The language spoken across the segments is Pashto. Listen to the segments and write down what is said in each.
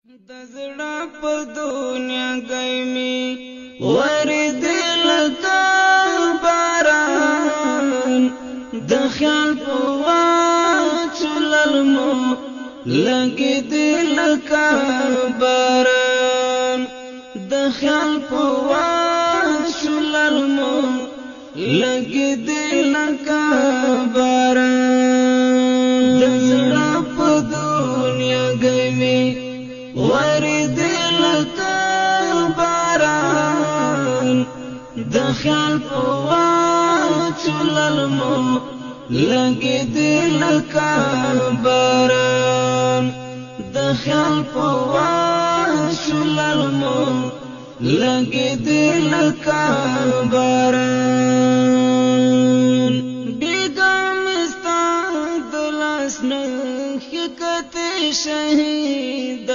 دزړه په دنیا ګیمي وردی لکه باران د خیال په واچللمو لګي دی لکه باران د خیال په واچللمو لګي دی لکه باران دزړه په دنیا ګیمي وردی لکه باران د خیال په واچللمو لګي دی لکه باران د خیال په واچللمو لګي دی لکه باران بیګم ستا د لاس نه حقیقت شهید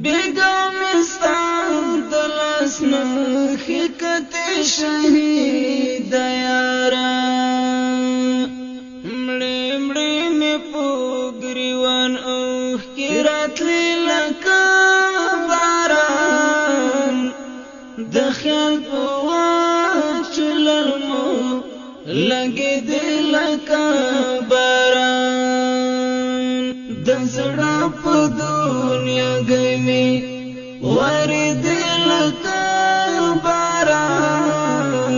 بیگم استاد لسنا حقیقت شهید یارا مړی مړی می پوګریوان اوخ کی راتلی لکه باران د خیال په واچللمو لګي دی لکه باران د زړه په دنیا ګیمي وردی لکه باران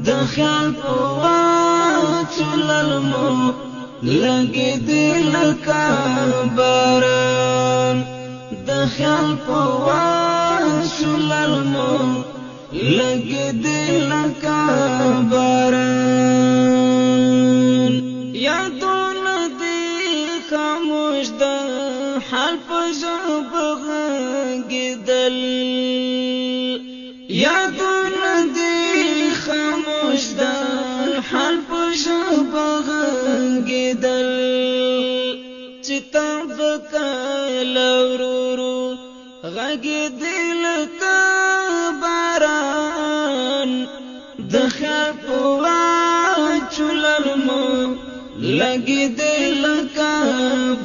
د خیال په واچللمو لګي دی لکه باران د خیال په واچللمو لګي دی لکه باران یادونه دی خاموش د حال په ژبه غږېدل یادونه دی خاموش د حال په ژبه غږېدل چې تا به کله ورو غږېدی لکه باران د خیال په واچللمو لګي دی لکه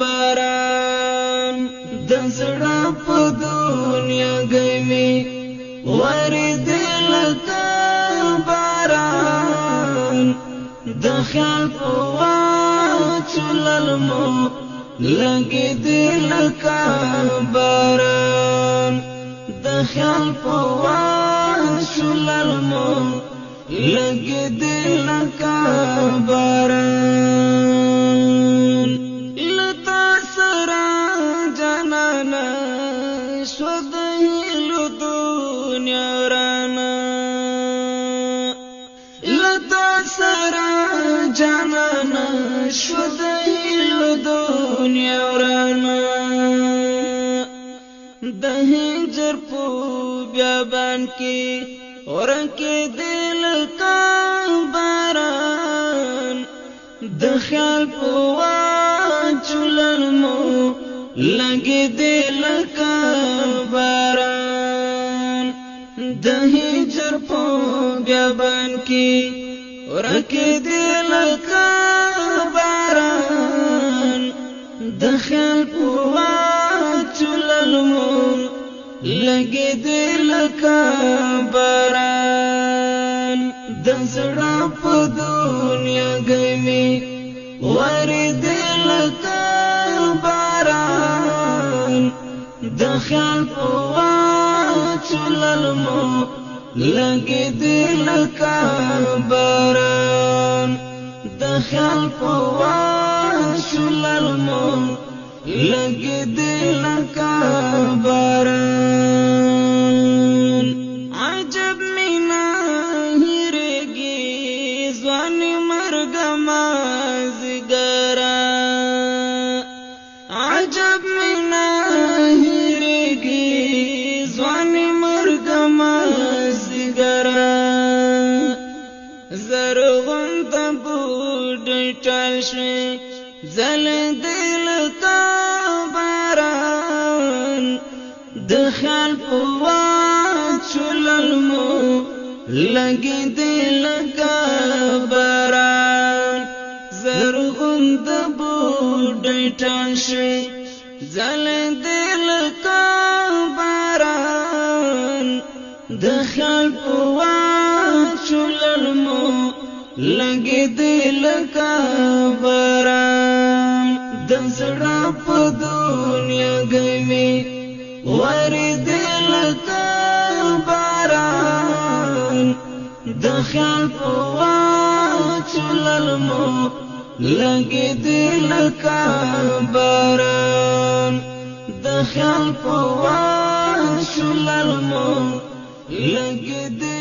باران د زړه په دنیا ګیمي وردی لکه باران د خیال په واچللمو لګي دی لکه باران د خیال په واچللمو لګي دی لکه باران لتا سره جانانا شو د هیلو دنیا رانا لتا سره جانانا شو د هیلو دنیا رانا د هجر په بیابان کې ورکه دل کا باران د خیال په واچللمو لګي دل کا باران د هجر په بیابان کې ورکه دل کا باران د خیال په واچللمو لګي دل کا باران د زړه په دنیا ګیمي وردی لکه باران د خیال په واچللمو لګي دی لکه باران د خیال په واچللمو لګي دی لکه باران عجب مینا هیرګي ځوان مرګ مازګرا عجب مینا هیرګي ځوان مرګ مازګرا زرغون د بوډۍ ټال شي زل دل کا باران د خیال په واچللمو لګي دی لکه باران زرغون د بوډۍ ټال شي زلندې لکه باران د خیال په واچولل مو لګېدې لکه باران د زړه په دنیا ګوي ورېدې لکه باران د خیال په واچولل مو لګېدې لکه باران د خیال په واچولل مو لګېدې